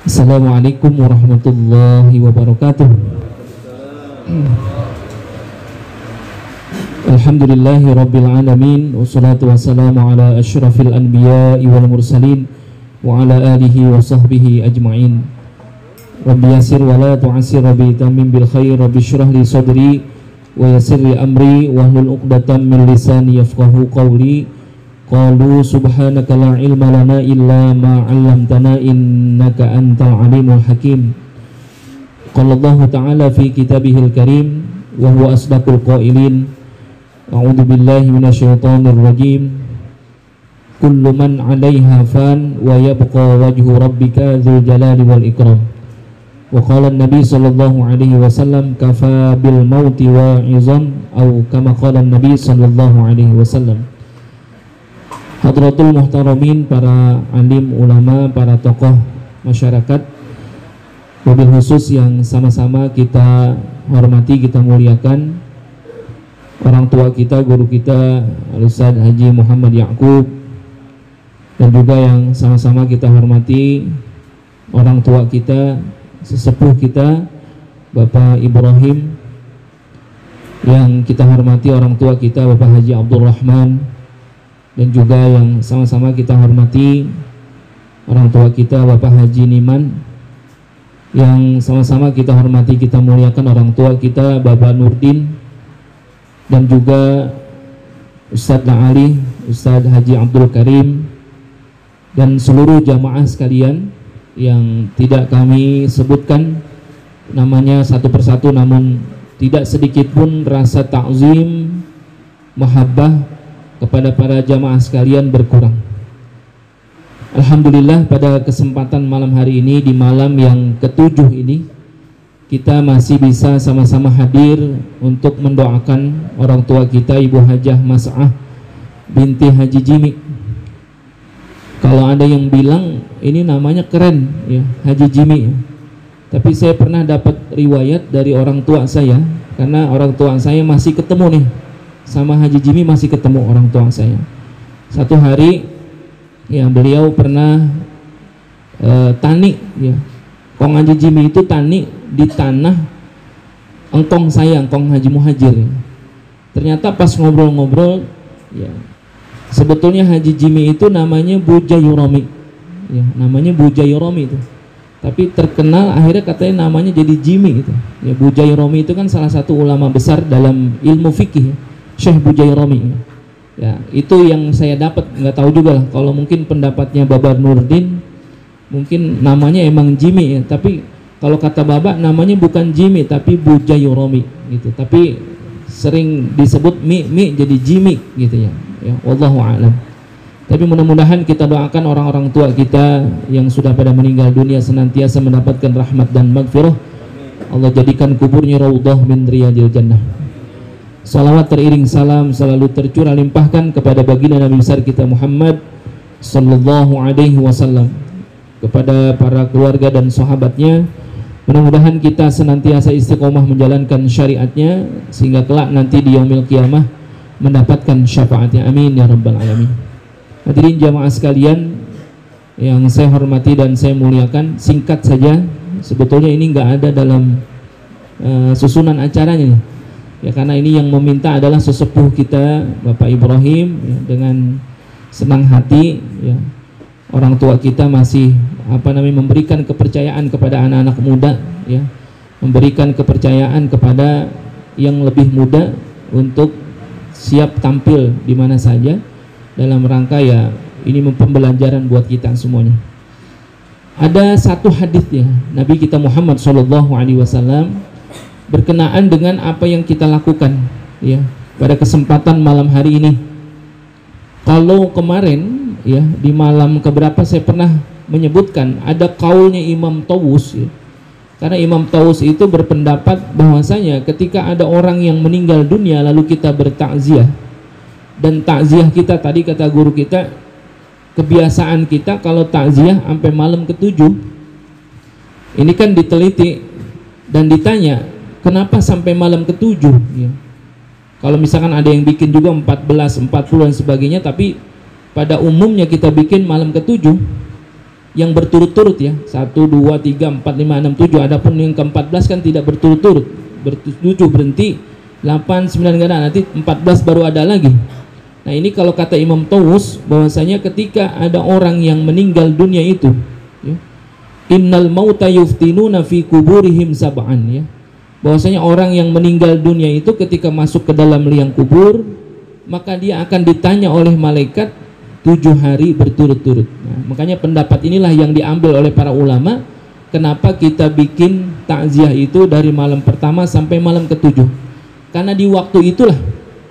Assalamualaikum warahmatullahi wabarakatuh. Alhamdulillahi rabbil alamin, wassalatu wassalamu ala asyrafil anbiya'i wal mursalin wa ala alihi wa sahbihi ajma'in. Rabbi yasir wa la tu'asir, rabbi tamim bil khair, rabbi syrah li sadri wa yassir li amri wahlul 'uqdatam min lisani yafqahu qawli. Qalu subhanaka la ilma lana illa ma 'allamtana innaka antal alimul hakim. Qala Allah ta'ala fi kitabihil karim wa huwa asdaqul qailin. A'udzu billahi minasyaitonir rajim. Kullu man 'alaiha fan wa yabqa wajhu rabbika dzul jalali wal ikram. Wa qala an-nabi sallallahu alaihi wasallam kafa bil mauti wa'izan, atau kama qala an-nabi sallallahu alaihi wasallam. Hadratul muhtaramin, para alim ulama, para tokoh masyarakat, wabil khusus yang sama-sama kita hormati, kita muliakan, orang tua kita, guru kita Al-Ustadz Haji Muhammad Ya'qub, dan juga yang sama-sama kita hormati orang tua kita, sesepuh kita Bapak Ibrahim, yang kita hormati orang tua kita Bapak Haji Abdul Rahman, dan juga yang sama-sama kita hormati orang tua kita Bapak Haji Niman, yang sama-sama kita hormati, kita muliakan orang tua kita Bapak Nurdin, dan juga Ustadz Na'ali, Ustadz Haji Abdul Karim, dan seluruh jamaah sekalian yang tidak kami sebutkan namanya satu persatu, namun tidak sedikit pun rasa ta'zim, mahabbah kepada para jamaah sekalian berkurang. Alhamdulillah, pada kesempatan malam hari ini, di malam yang ketujuh ini, kita masih bisa sama-sama hadir untuk mendoakan orang tua kita, Ibu Hajah Mas'ah binti Haji Jimi. Kalau ada yang bilang ini namanya keren ya, Haji Jimi, tapi saya pernah dapat riwayat dari orang tua saya, karena orang tua saya masih ketemu nih sama Haji Jimi, masih ketemu orang tua saya. Satu hari ya, beliau pernah tani ya, Kong Haji Jimi itu tani di tanah engkong saya, engkong Haji Muhajir ya. Ternyata pas ngobrol-ngobrol ya, sebetulnya Haji Jimi itu namanya Bujayuromi ya, namanya Bujayuromi itu, tapi terkenal akhirnya katanya namanya jadi Jimi itu ya. Bujayuromi itu kan salah satu ulama besar dalam ilmu fikih ya, Syekh Bujayromi ya. Itu yang saya dapat, nggak tahu juga lah, kalau mungkin pendapatnya Bapak Nurdin mungkin namanya emang Jimi ya, tapi kalau kata Bapak namanya bukan Jimi tapi Bujayromi gitu, tapi sering disebut mi jadi Jimi gitu ya, wallahu a'lam. Tapi mudah-mudahan kita doakan orang-orang tua kita yang sudah pada meninggal dunia senantiasa mendapatkan rahmat dan maghfirah. Allah jadikan kuburnya raudhah min riyadil jannah. Salawat teriring salam selalu tercurah limpahkan kepada baginda Nabi besar kita Muhammad sallallahu alaihi wasallam, kepada para keluarga dan sahabatnya. Mudah-mudahan kita senantiasa istiqomah menjalankan syariatnya, sehingga kelak nanti di yaumil qiyamah mendapatkan syafaatnya, amin ya rabbal alamin. Hadirin jamaah sekalian yang saya hormati dan saya muliakan, singkat saja, sebetulnya ini nggak ada dalam susunan acaranya nih ya, karena ini yang meminta adalah sesepuh kita Bapak Ibrahim ya, dengan senang hati ya, orang tua kita masih memberikan kepercayaan kepada anak-anak muda ya, memberikan kepercayaan kepada yang lebih muda untuk siap tampil di mana saja dalam rangka ya, ini pembelajaran buat kita semuanya. Ada satu hadis ya, Nabi kita Muhammad SAW berkenaan dengan apa yang kita lakukan ya pada kesempatan malam hari ini. Kalau kemarin ya, di malam keberapa saya pernah menyebutkan ada kaulnya Imam Tawus ya, karena Imam Tawus itu berpendapat bahwasanya ketika ada orang yang meninggal dunia lalu kita bertakziah, dan takziah kita tadi kata guru kita, kebiasaan kita kalau takziah sampai malam ketujuh. Ini kan diteliti dan ditanya kenapa sampai malam ketujuh ya. Kalau misalkan ada yang bikin juga 14, 40 dan sebagainya, tapi pada umumnya kita bikin malam ketujuh. yang berturut-turut ya, 1, 2, 3, 4, 5, 6, 7. Adapun yang ke-14 kan tidak berturut-turut, 7 berhenti, 8, 9 enggak ada, nanti 14 baru ada lagi. Nah ini kalau kata Imam Tawus, bahwasanya ketika ada orang yang meninggal dunia itu ya, innal mauta yuftinuna fi kuburihim sab'an ya, bahwasanya orang yang meninggal dunia itu ketika masuk ke dalam liang kubur, maka dia akan ditanya oleh malaikat 7 hari berturut-turut. Nah, makanya pendapat inilah yang diambil oleh para ulama, kenapa kita bikin takziah itu dari malam pertama sampai malam ke-7. Karena di waktu itulah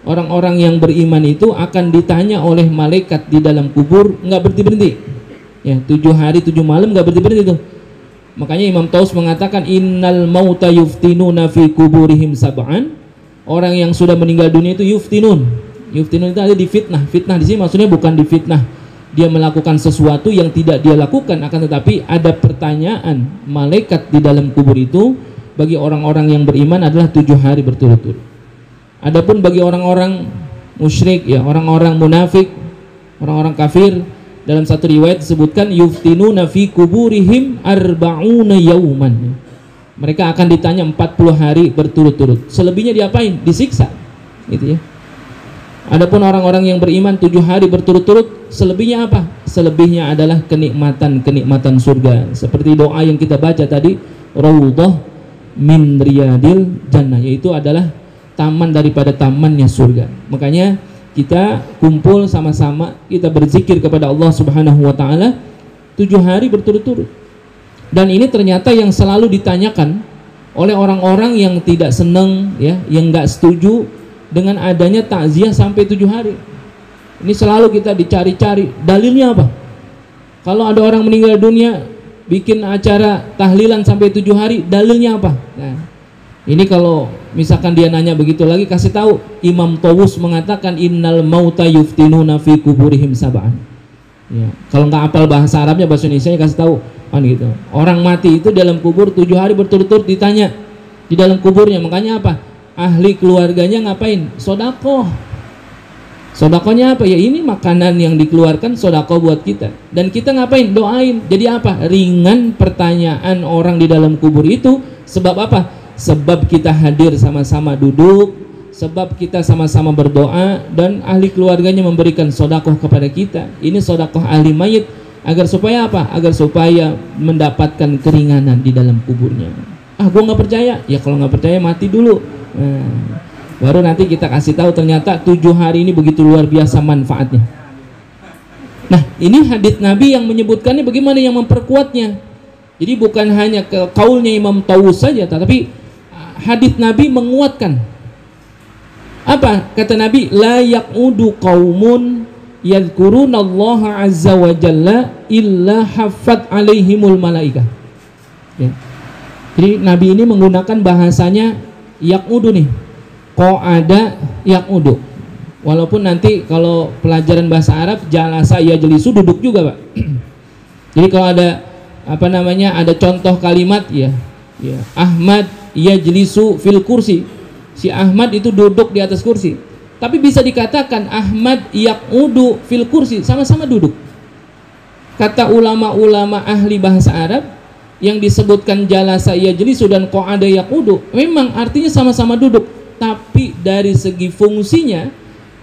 orang-orang yang beriman itu akan ditanya oleh malaikat di dalam kubur, nggak berhenti-berhenti ya, 7 hari 7 malam nggak berhenti-berhenti itu. Makanya Imam Taus mengatakan innal mauta yuftinuna fi kuburihim sab'an, orang yang sudah meninggal dunia itu yuftinun itu ada di fitnah. Fitnah di sini maksudnya bukan di fitnah dia melakukan sesuatu yang tidak dia lakukan, akan tetapi ada pertanyaan malaikat di dalam kubur itu bagi orang-orang yang beriman adalah 7 hari berturut-turut. Adapun bagi orang-orang musyrik ya, orang-orang munafik, orang-orang kafir, dalam satu riwayat disebutkan yuftinuna fi kuburihim arba'una yauman. Mereka akan ditanya 40 hari berturut-turut. Selebihnya diapain? Disiksa. Gitu ya. Adapun orang-orang yang beriman 7 hari berturut-turut, selebihnya apa? Selebihnya adalah kenikmatan surga. Seperti doa yang kita baca tadi, raudhah min riyadil jannah, yaitu adalah taman daripada tamannya surga. Makanya kita kumpul sama-sama, kita berzikir kepada Allah Subhanahu wa taala 7 hari berturut-turut. Dan ini ternyata yang selalu ditanyakan oleh orang-orang yang tidak senang ya, yang enggak setuju dengan adanya takziah sampai 7 hari. Ini selalu kita dicari-cari dalilnya apa. Kalau ada orang meninggal dunia bikin acara tahlilan sampai 7 hari, dalilnya apa? Nah, ini kalau misalkan dia nanya begitu lagi, kasih tahu Imam Tawus mengatakan innal mauta yuftinuna fi kuburihim sab'an ya. Kalau nggak hafal bahasa Arabnya, bahasa Indonesia kasih tahu kan gitu. Orang mati itu dalam kubur 7 hari berturut-turut ditanya di dalam kuburnya. Makanya apa? Ahli keluarganya ngapain? Sodakoh. Sodakohnya apa? Ya ini makanan yang dikeluarkan sodakoh buat kita. Dan kita ngapain? Doain. Jadi apa? Ringan pertanyaan orang di dalam kubur itu. Sebab apa? Sebab kita hadir sama-sama duduk, sebab kita sama-sama berdoa, dan ahli keluarganya memberikan sodakoh kepada kita. Ini sodakoh ahli mayit. Agar supaya apa? Agar supaya mendapatkan keringanan di dalam kuburnya. Ah, gua nggak percaya. Ya kalau nggak percaya mati dulu. Nah, baru nanti kita kasih tahu ternyata 7 hari ini begitu luar biasa manfaatnya. Nah ini hadits Nabi yang menyebutkannya, bagaimana yang memperkuatnya. Jadi bukan hanya ke kaulnya Imam Tawus saja, tetapi hadits Nabi menguatkan. Apa kata Nabi? La yaqudu qaumun yadhkurunallaha azza wa jalla illa haffat alaihimul malaikah ya. Jadi Nabi ini menggunakan bahasanya yaqudu nih, qa'ada yaqudu. Walaupun nanti kalau pelajaran bahasa Arab jalasa yajlisu duduk juga, Pak. Jadi kalau ada apa namanya, ada contoh kalimat ya Ahmad yajlisu fil kursi, si Ahmad itu duduk di atas kursi. Tapi bisa dikatakan Ahmad yaqudu fil kursi, sama-sama duduk. Kata ulama-ulama ahli bahasa Arab, yang disebutkan jalasa yajlisu dan qa'ada yaqudu memang artinya sama-sama duduk, tapi dari segi fungsinya,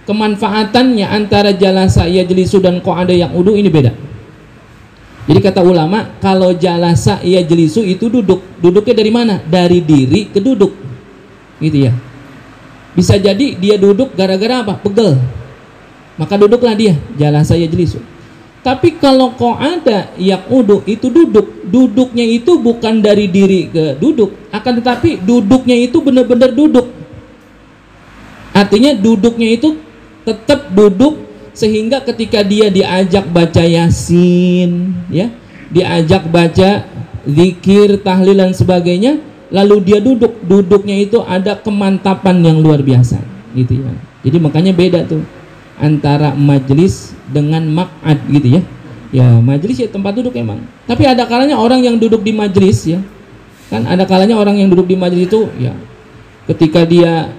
kemanfaatannya antara jalasa yajlisu dan qa'ada yaqudu ini beda. Jadi kata ulama, kalau jalasa yajlisu itu duduk, duduknya dari mana? Dari diri ke duduk gitu ya. Bisa jadi dia duduk gara-gara apa? Pegel, maka duduklah dia, jalasa yajlisu. Tapi kalau qa'ada yaqudu itu duduk, duduknya itu bukan dari diri ke duduk, akan tetapi duduknya itu benar-benar duduk. Artinya duduknya itu tetap duduk, sehingga ketika dia diajak baca yasin ya, diajak baca zikir, tahlil dan sebagainya, lalu dia duduk, duduknya itu ada kemantapan yang luar biasa gitu ya. Jadi makanya beda tuh antara majlis dengan maq'ad gitu ya. Ya majlis ya tempat duduk emang. Tapi ada kalanya orang yang duduk di majlis ya. Kan ada kalanya orang yang duduk di majlis itu ya ketika dia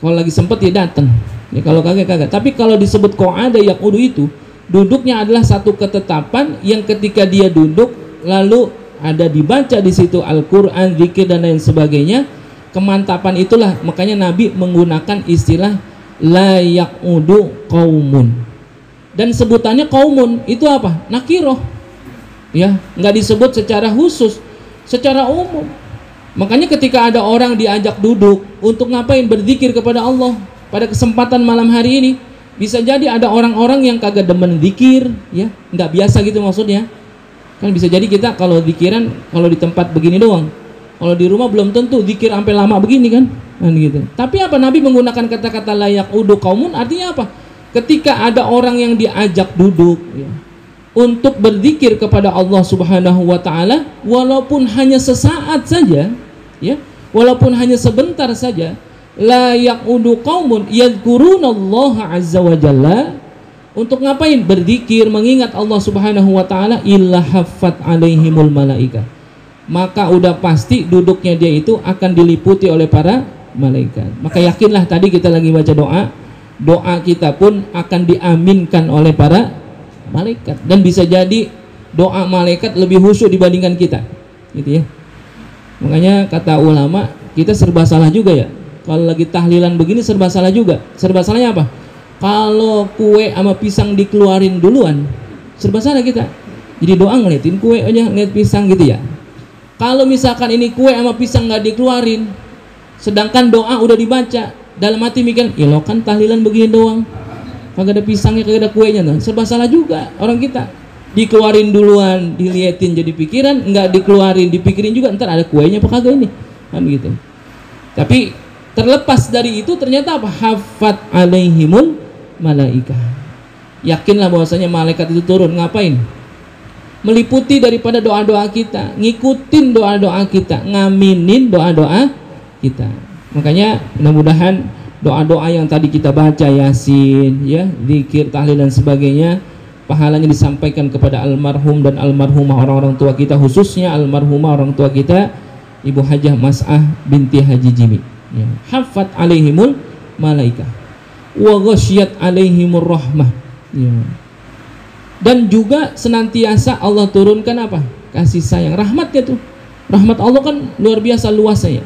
kalau lagi sempet ya datang. Ya kalau kagak. Tapi kalau disebut qa'ada yaqudu itu Duduknya adalah satu ketetapan yang ketika dia duduk lalu ada dibaca di situ Al-Qur'an, zikir dan lain sebagainya. Kemantapan itulah makanya Nabi menggunakan istilah la yaqudu qaumun. Dan sebutannya qaumun itu apa? Nakiroh. Ya, nggak disebut secara khusus, secara umum. Makanya ketika ada orang diajak duduk untuk ngapain? Berzikir kepada Allah pada kesempatan malam hari ini, bisa jadi ada orang-orang yang kagak demen zikir, ya, nggak biasa gitu maksudnya. Kan bisa jadi kita kalau zikiran kalau di tempat begini doang. Kalau di rumah belum tentu zikir sampai lama begini kan gitu. Tapi apa Nabi menggunakan kata-kata layak udu kaumun artinya apa? Ketika ada orang yang diajak duduk ya, untuk berzikir kepada Allah Subhanahu wa taala walaupun hanya sesaat saja ya, walaupun hanya sebentar saja, layak udu kaumun yadhkurunallaha azza wa jalla, untuk ngapain? Berzikir mengingat Allah Subhanahu wa taala, illa haffat alaihimul malaika, maka udah pasti duduknya dia itu akan diliputi oleh para malaikat. Maka yakinlah tadi kita lagi baca doa kita pun akan diaminkan oleh para malaikat, dan bisa jadi doa malaikat lebih khusyuk dibandingkan kita gitu ya. Makanya kata ulama, kita serba salah juga ya kalau lagi tahlilan begini, serba salah juga. Serba salahnya apa? Kalau kue sama pisang dikeluarin duluan, serba salah kita. Jadi doa ngeliatin kue aja, ngeliat pisang gitu ya. Kalau misalkan ini kue sama pisang nggak dikeluarin, sedangkan doa udah dibaca, dalam hati mikir, lo kan tahlilan begini doang, kagak ada pisangnya, kagak ada kuenya, tuh serba salah juga orang kita. Dikeluarin duluan, diliatin jadi pikiran, nggak dikeluarin, dipikirin juga, ntar ada kuenya apa kagak ini, kan gitu. Tapi terlepas dari itu ternyata apa? Hafat alaihimul malaika. Yakinlah bahwasanya malaikat itu turun ngapain? Meliputi daripada doa-doa kita, ngikutin doa-doa kita, ngaminin doa-doa kita. Makanya mudah-mudahan doa-doa yang tadi kita baca, Yasin, ya, zikir, tahlil dan sebagainya, pahalanya disampaikan kepada almarhum dan almarhumah orang-orang tua kita, khususnya almarhumah orang tua kita Ibu Hajah Mas'ah binti Haji Jimi. Ya. Hafat alaihimul malaika wa ghasyiyat alaihimur rahmah. Ya. Dan juga senantiasa Allah turunkan apa? Kasih sayang, rahmatnya tuh. Rahmat Allah kan luar biasa luasnya ya.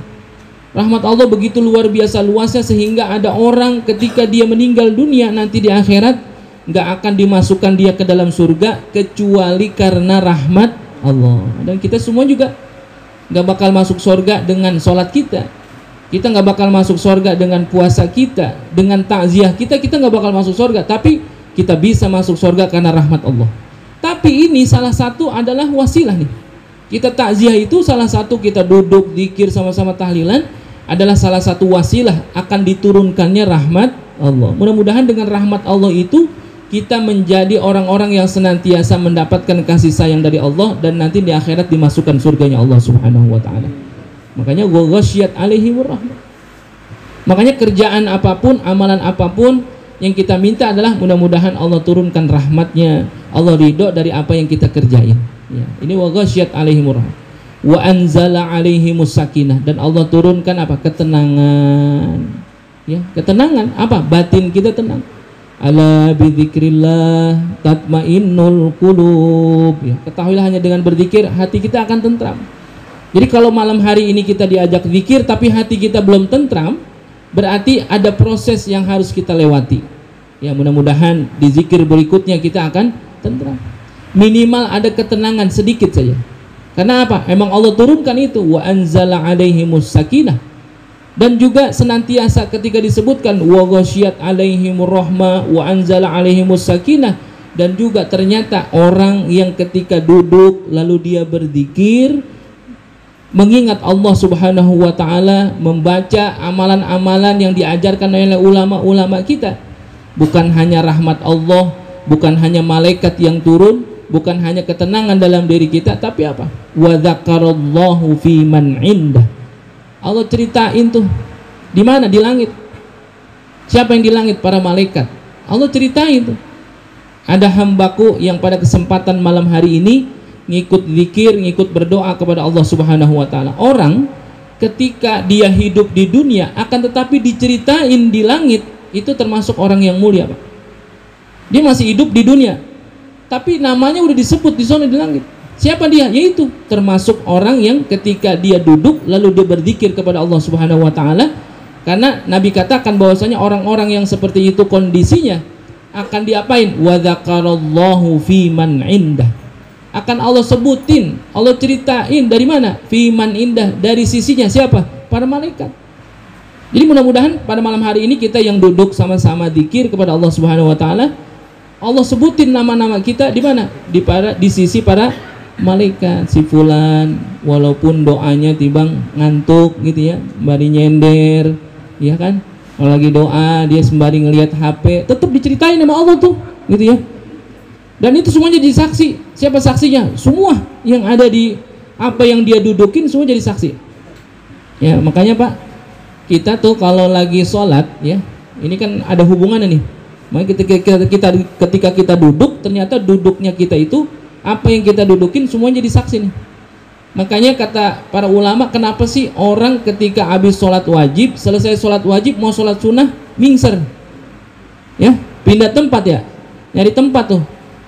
Rahmat Allah begitu luar biasa luasnya sehingga ada orang ketika dia meninggal dunia nanti di akhirat nggak akan dimasukkan dia ke dalam surga kecuali karena rahmat Allah. Dan kita semua juga nggak bakal masuk surga dengan sholat kita. Kita nggak bakal masuk surga dengan puasa kita, dengan takziah kita nggak bakal masuk surga. Tapi kita bisa masuk surga karena rahmat Allah. Tapi ini salah satu adalah wasilah nih. Kita takziah itu salah satu, kita duduk zikir sama-sama tahlilan adalah salah satu wasilah akan diturunkannya rahmat Allah. Mudah-mudahan dengan rahmat Allah itu kita menjadi orang-orang yang senantiasa mendapatkan kasih sayang dari Allah dan nanti di akhirat dimasukkan surganya Allah Subhanahu wa taala. Makanya ghasyiyat alaihimur rahmah. Makanya kerjaan apapun, amalan apapun yang kita minta adalah mudah-mudahan Allah turunkan rahmatnya, Allah ridho dari apa yang kita kerjain ya. Ini wa ghasyiyat alaihimur rahmah wa anzala alaihimus sakinah, dan Allah turunkan apa? Ketenangan ya. Ketenangan apa? Batin kita tenang. Ala bidzikrillah tatmainnul qulub ya. Ketahuilah hanya dengan berzikir hati kita akan tentram. Jadi kalau malam hari ini kita diajak zikir tapi hati kita belum tentram, berarti ada proses yang harus kita lewati. Ya, mudah-mudahan di zikir berikutnya kita akan tentram. Minimal ada ketenangan sedikit saja. Karena apa? Emang Allah turunkan itu, wa anzala alaihimus sakinah. Dan juga senantiasa ketika disebutkan wa ghasyiyat alaihimur rahmah wa anzala alaihimus sakinah, dan juga ternyata orang yang ketika duduk lalu dia berzikir mengingat Allah Subhanahu wa taala, membaca amalan-amalan yang diajarkan oleh ulama-ulama kita, bukan hanya rahmat Allah, bukan hanya malaikat yang turun, bukan hanya ketenangan dalam diri kita, tapi apa? Wa dzakarallahu fi man indah. Allah ceritain tuh di mana? Di langit. Siapa yang di langit? Para malaikat. Allah ceritain tuh. Ada hambaku yang pada kesempatan malam hari ini ngikut zikir, ngikut berdoa kepada Allah Subhanahu wa taala. Orang ketika dia hidup di dunia akan tetapi diceritain di langit, itu termasuk orang yang mulia, Pak. Dia masih hidup di dunia, tapi namanya udah disebut di sana di langit. Siapa dia? Yaitu termasuk orang yang ketika dia duduk lalu dia berzikir kepada Allah Subhanahu wa taala. Karena Nabi katakan bahwasanya orang-orang yang seperti itu kondisinya akan diapain? Wa dzakarallahu fi man indah. Akan Allah sebutin, Allah ceritain dari mana? Fi man indah, dari sisinya siapa? Para malaikat. Jadi mudah-mudahan pada malam hari ini kita yang duduk sama-sama zikir kepada Allah Subhanahu wa taala, Allah sebutin nama-nama kita di mana? Di sisi para malaikat. Si fulan walaupun doanya tibang ngantuk gitu ya, sembari nyender, ya kan? Kalau lagi doa dia sembari ngelihat HP, tetap diceritain sama Allah tuh, gitu ya. Dan itu semuanya jadi saksi. Siapa saksinya? Semua yang ada di apa yang dia dudukin semua jadi saksi. Ya, makanya Pak, kita tuh kalau lagi sholat ya, ini kan ada hubungannya nih. Makanya ketika kita duduk, ternyata duduknya kita itu apa yang kita dudukin semuanya jadi saksi nih. Makanya kata para ulama, kenapa sih orang ketika habis sholat wajib, selesai sholat wajib mau sholat sunnah mingser, ya pindah tempat ya, nyari tempat tuh.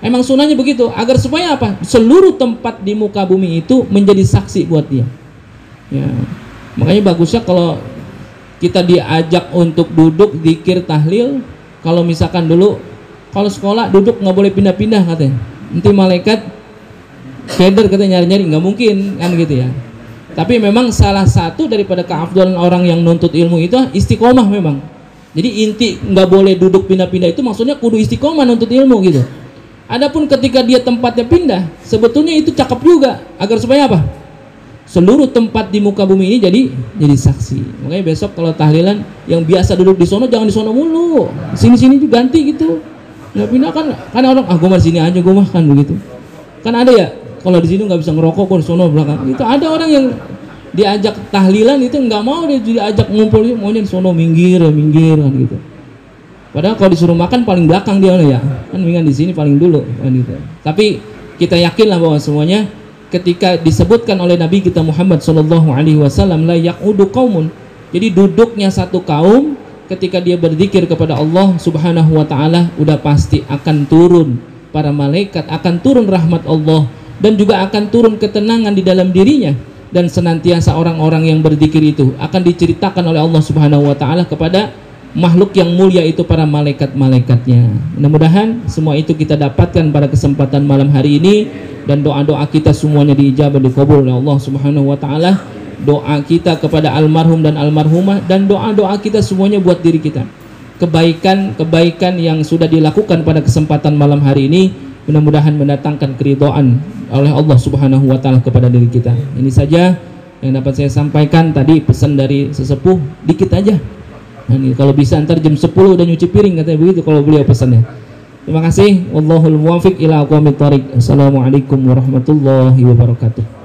Emang sunnahnya begitu, agar supaya apa? Seluruh tempat di muka bumi itu menjadi saksi buat dia. Ya, makanya bagusnya kalau kita diajak untuk duduk zikir tahlil. Kalau misalkan dulu kalau sekolah duduk nggak boleh pindah-pindah katanya, nanti malaikat keder katanya nyari-nyari, nggak mungkin kan gitu ya. Tapi memang salah satu daripada keafdalan orang yang nuntut ilmu itu istiqomah memang. Jadi inti nggak boleh duduk pindah-pindah itu maksudnya kudu istiqomah nuntut ilmu gitu. Adapun ketika dia tempatnya pindah, sebetulnya itu cakep juga, agar supaya apa? Seluruh tempat di muka bumi ini jadi saksi. Makanya besok kalau tahlilan yang biasa duduk di sono jangan di sono mulu, sini-sini juga ganti gitu. Nggak pindah kan orang gue mah sini aja, gue mah kan begitu. Kan ada ya, kalau di sini nggak bisa ngerokok kok di sono belakang. Itu ada orang yang diajak tahlilan itu nggak mau, dia diajak ngumpul, maunya di sono minggir kan gitu. Padahal kalau disuruh makan paling belakang dia ya, kan mendingan di sini paling dulu kan gitu. Tapi kita yakinlah bahwa semuanya ketika disebutkan oleh Nabi kita Muhammad SAW, la yaqudu qaumun. Jadi duduknya satu kaum ketika dia berzikir kepada Allah Subhanahu wa taala udah pasti akan turun para malaikat, akan turun rahmat Allah dan juga akan turun ketenangan di dalam dirinya, dan senantiasa orang-orang yang berzikir itu akan diceritakan oleh Allah Subhanahu wa taala kepada makhluk yang mulia itu para malaikat-malaikatnya. Mudah-mudahan semua itu kita dapatkan pada kesempatan malam hari ini, dan doa-doa kita semuanya diijabah, dikabul oleh Allah Subhanahu wa taala. Doa kita kepada almarhum dan almarhumah, dan doa-doa kita semuanya buat diri kita. Kebaikan-kebaikan yang sudah dilakukan pada kesempatan malam hari ini mudah-mudahan mendatangkan keridhaan oleh Allah Subhanahu wa taala kepada diri kita. Ini saja yang dapat saya sampaikan tadi, pesan dari sesepuh dikit aja. Nah, ini kalau bisa antar jam 10 udah nyuci piring katanya begitu kalau beliau pesannya. Terima kasih. Wallahul muwaffiq ila aqwamit thoriq. Assalamualaikum warahmatullahi wabarakatuh.